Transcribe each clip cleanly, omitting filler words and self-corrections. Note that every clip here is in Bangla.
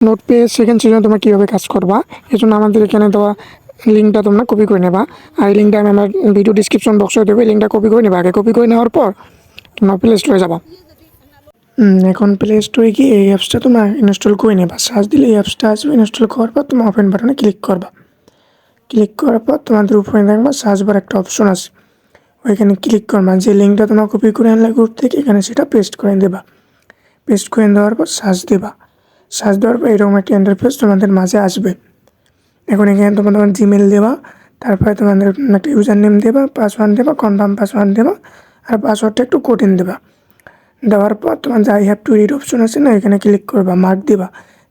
নোটপ্যাড সেকেন্ড সিজনে তোমরা কীভাবে কাজ করবা এই জন্য আমাদের এখানে দেওয়া লিঙ্কটা তোমরা কপি করে নেবা। আর এই লিঙ্কটা আমি আমার ভিডিও ডিসক্রিপশন বক্সে দেবো। এই লিঙ্কটা কপি করে নেবা। আগে কপি করে নেওয়ার পর তোমরা প্লে স্টোরে যাবা। এখন প্লে স্টোরে গিয়ে এই অ্যাপসটা তোমরা ইনস্টল করে নেবা। সার্চ দিলে এই অ্যাপসটা আসবে। ইনস্টল করার পর তোমরা ওপেন বাটনে ক্লিক করবা। ক্লিক করার পর তোমাদের উপরে দেখবা সার্চ বার একটা অপশন আছে, ওইখানে ক্লিক করবা। যে লিঙ্কটা তোমরা কপি করে আনলে গ্রুপ থেকে এখানে সেটা পেস্ট করে দেবা। পেস্ট করে দেওয়ার পর সার্চ দেবা। সার্চ দেওয়ার পর এরকম একটা ইন্টারফেস তোমাদের মাঝে আসবে। এখন এখানে তোমাদের জিমেল দেবা, তারপরে তোমাদের একটা ইউজার নেম দেবা, পাসওয়ার্ড দেবা, কনফার্ম পাসওয়ার্ড দেবা, আর পাসওয়ার্ডটা একটু কঠিন দেবা। দেওয়ার পর তোমার যে I have to read option আছে না, এখানে ক্লিক করবা, মার্ক দিবা।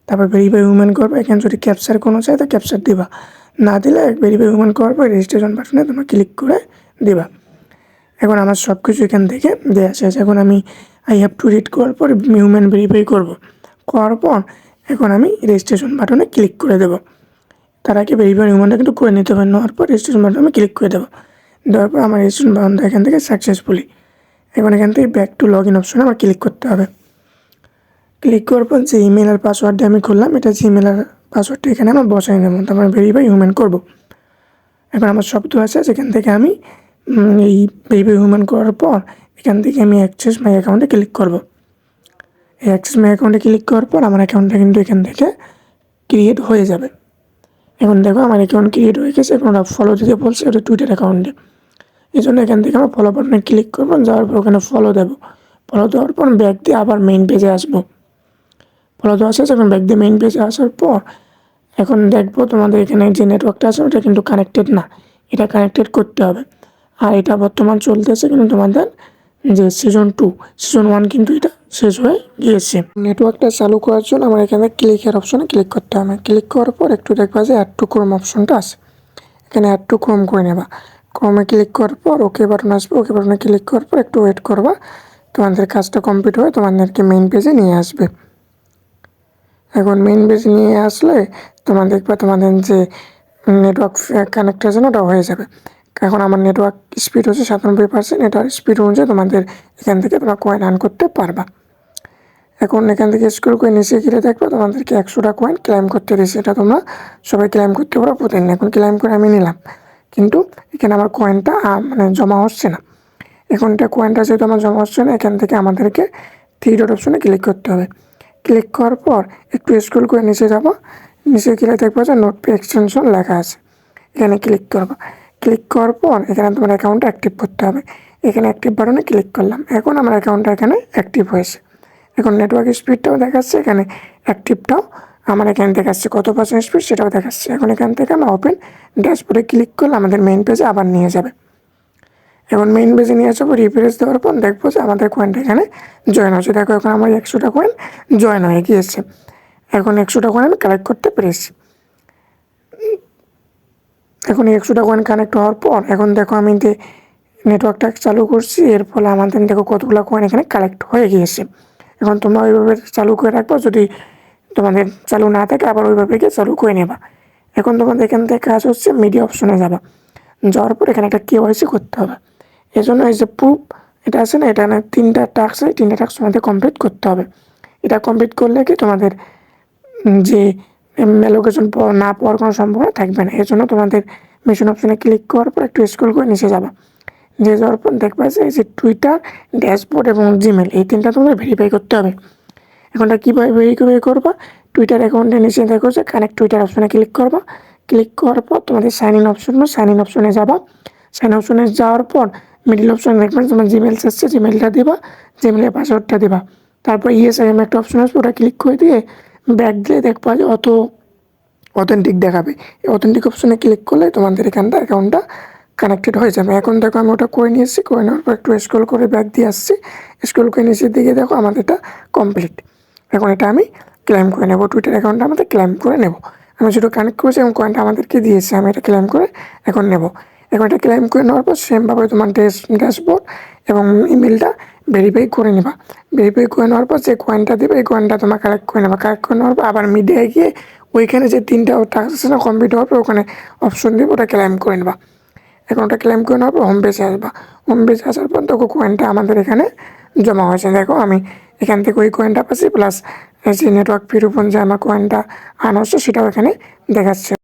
তারপর ভেরিফাই উইমেন করবা। এখানে যদি ক্যাপচার কোনো চাই তো ক্যাপচার দিবা, না দিলে ভেরিফাই উইমেন করার পর রেজিস্ট্রেশন বাটনে তোমরা ক্লিক করে দিবা। এখন আমার সব কিছু এখান থেকে দেওয়া শেষ। এখন আমি আই হ্যাভ টু রিড করার পর হিউম্যান ভেরিফাই করবো। করার পর এখন আমি রেজিস্ট্রেশন বাটনে ক্লিক করে দেবো। তার আগে ভেরিফাই হিউম্যানটা কিন্তু করে নিতে হবে। নেওয়ার পর রেজিস্ট্রেশন বাটনে আমি ক্লিক করে দেবো। দেওয়ার পর আমার রেজিস্ট্রেশন বাটনটা এখান থেকে সাকসেসফুলি। এখন এখান থেকে ব্যাক টু লগ ইন অপশনে আমার ক্লিক করতে হবে। ক্লিক করার পর যে ইমেল আর পাসওয়ার্ডটা আমি করলাম, এটা জিমেল আর পাসওয়ার্ডটা এখানে আমার বসাই নেব। তারপর ভেরিফাই হিউম্যান করবো। এখন আমার শব্দ আছে, সেখান থেকে আমি এই ভেরিফাই হিউম্যান করার পর এখান থেকে আমি অ্যাক্সেস মাই অ্যাকাউন্টে ক্লিক করব। এই অ্যাক্সেস মাই অ্যাকাউন্টে ক্লিক করার পর আমার অ্যাকাউন্টটা কিন্তু এখান থেকে ক্রিয়েট হয়ে যাবে। এখন দেখো আমার অ্যাকাউন্ট ক্রিয়েট হয়ে গেছে। এখন ওরা ফলো দিতে বলছে, ওটা টুইটার অ্যাকাউন্টে। এই জন্য এখান থেকে আমরা ফলো বাটনে ক্লিক করবো। যাওয়ার পর ওখানে ফলো দেবো। ফলো দেওয়ার পর ব্যাক দিয়ে আবার মেইন পেজে আসবো। ফলো দেওয়া শেষ। এখন ব্যাক দিয়ে মেইন পেজে আসার পর এখন দেখবো তোমাদের এখানে যে নেটওয়ার্কটা আছে ওটা কিন্তু কানেক্টেড না, এটা কানেক্টেড করতে হবে। আর এটা বর্তমান চলতেছে, কিন্তু তোমাদের যে সিজন 2 সিজন 1 কিন্তু এটা শেষ হয়ে গিয়েছে। নেটওয়ার্কটা চালু করার জন্য আমার এখানে ক্লিকের অপশনে ক্লিক করতে হবে। ক্লিক করার পর একটু দেখবা যে অ্যাড টু ক্রোম অপশনটা আছে, এখানে অ্যাড টু ক্রোম করে নেবা। ক্রোমে ক্লিক করার পর ওকে বাটন আসবে। ওকে বাটনে ক্লিক করার পর একটু ওয়েট করবা। তোমাদের কাজটা কমপ্লিট হয়ে তোমাদেরকে মেইন পেজে নিয়ে আসবে। এখন মেইন পেজে নিয়ে আসলে তোমরা দেখবা তোমাদের যে নেটওয়ার্ক কানেক্ট আছে না, ওটা হয়ে যাবে। এখন আমার নেটওয়ার্ক স্পিড হচ্ছে 97%। এটার স্পিড অনুযায়ী তোমাদের এখান থেকে তোমরা কয়েন আর্ন করতে পারবা। এখন এখান থেকে স্ক্রল করে নিচে গিয়ে দেখবা তোমাদেরকে 100টা কয়েন ক্লেম করতে দিয়েছে। এটা তোমরা সবাই ক্লেম করতে পারো প্রতিদিন। এখন ক্লেম করে আমি নিলাম, কিন্তু এখানে আমার কয়েনটা মানে জমা হচ্ছে না। এখন এটা কয়েনটা যেহেতু আমার জমা হচ্ছে না, এখান থেকে আমাদেরকে 3 ডট অপশনে ক্লিক করতে হবে। ক্লিক করার পর একটু স্ক্রল করে নিচে যাবো। নিচে গেলে দেখবো যে নোটপ্যাড এক্সটেনশন লেখা আছে, এখানে ক্লিক করবো। ক্লিক করার পর এখানে তোমার অ্যাকাউন্টটা অ্যাক্টিভ করতে হবে। এখানে অ্যাক্টিভ বাটনে ক্লিক করলাম। এখন আমার অ্যাকাউন্টটা এখানে অ্যাক্টিভ হয়েছে। এখন নেটওয়ার্ক স্পিডটাও দেখাচ্ছে, এখানে অ্যাক্টিভটাও আমার এখানে দেখাচ্ছে, কত পার্সেন্ট স্পিড সেটাও দেখাচ্ছে। এখন এখান থেকে আমরা ওপেন ড্যাশবোর্ডে ক্লিক করলে আমাদের মেইন পেজে আবার নিয়ে যাবে। এখন মেইন পেজে নিয়ে যাবো। রিফ্রেশ দেওয়ার পর দেখবো যে আমাদের কয়েনটা এখানে জয়েন হচ্ছে। দেখো এখন আমার 100টা কয়েন জয়েন হয়ে গিয়েছে। এখন 100টা কয়েন আমি কালেক্ট করতে পেরেছি। এখন 100টা কয়েন কানেক্ট হওয়ার পর এখন দেখো আমি যে নেটওয়ার্কটা চালু করছি, এর ফলে আমাদের দেখো কতগুলো কয়েন এখানে কালেক্ট হয়ে গিয়েছে। এখন তোমরা ওইভাবে চালু করে রাখবো, যদি তোমাদের চালু না থাকে আবার ওইভাবে গিয়ে চালু করে নেবা। এখন তোমাদের এখান থেকে কাজ হচ্ছে মিডিয়া অপশনে যাবা। যাওয়ার পর এখানে একটা কেওয়াইসি করতে হবে। এই জন্য এই যে প্রুফ এটা আছে না, এটা 3টা টাস্ক আছে, 3টা টাস্ক তোমাদের কমপ্লিট করতে হবে। এটা কমপ্লিট করলে কি তোমাদের যে লোকেশন না পাওয়ার কোনো সম্ভাবনা থাকবে না। এর জন্য তোমাদের মিশন অপশনে ক্লিক করার পর একটু স্ক্রল করে নিচে যাবা। নিচে যাওয়ার পর দেখবা যে এই যে টুইটার, ড্যাশবোর্ড এবং জিমেল, এই 3টা তোমাদের ভেরিফাই করতে হবে। এখন এটা কীভাবে ভেরিফাই করবা? টুইটার অ্যাকাউন্টে নিচে দেখো যে কানেক্ট টুইটার অপশনে ক্লিক করবা। ক্লিক করার পর তোমাদের সাইন ইন অপশনে যাবা। সাইন অপশনে যাওয়ার পর মিডিল অপশনে দেখবেন তোমার জিমেল আসছে, জিমেলটা দিবা, জিমেলের পাসওয়ার্ডটা দিবা। তারপর ইয়েস আই এম একটা অপশন আসবে, ওটা ক্লিক করে দিয়ে ব্যাক দিলে দেখবা যে অথেন্টিক দেখাবে। এই অথেন্টিক অপশনে ক্লিক করলে তোমাদের এখানটা অ্যাকাউন্টটা কানেক্টেড হয়ে যাবে। এখন দেখো আমি ওটা করে নিয়েছি। করে নেওয়ার পর একটু স্ক্রল করে ব্যাক দিয়ে আসছি। স্ক্রল করে নিচের দিকে দেখো আমাদের এটা কমপ্লিট। এখন এটা আমি ক্লেম করে নেব। টুইটার অ্যাকাউন্টটা আমাদের ক্লেম করে নেব। আমি যেটা কানেক্ট করেছি এবং কয়েনটা আমাদেরকে দিয়েছে, আমি এটা ক্লেম করে এখন নেব। এখন এটা ক্লেম করে নেওয়ার পর সেমভাবে তোমার ড্যাশবোর্ড এবং ইমেলটা ভেরিফাই করে নেবা। ভেরিফাই করে নেওয়ার পর যে কয়েনটা দেবে এই কয়েনটা তোমার কালেক্ট করে নেবা। কালেক্ট করে নেওয়ার পর আবার মিডিয়ায় গিয়ে ওইখানে যে 3টা টাস্ক আছে না, কমপ্লিট হওয়ার পর ওখানে অপশন দেবে, ওটা ক্লেম করে নেবা। এখন ওটা ক্লেম করে নেওয়ার পর হোম পেজে আসবা। হোম পেজে আসার পর দেখো কয়েনটা আমাদের এখানে জমা হয়েছে। দেখো আমি এখান থেকে ওই কয়েনটা পাচ্ছি, প্লাস যে নেটওয়ার্ক ফির উপর যে আমার কয়েনটা আনা হচ্ছে সেটাও এখানে দেখাচ্ছে।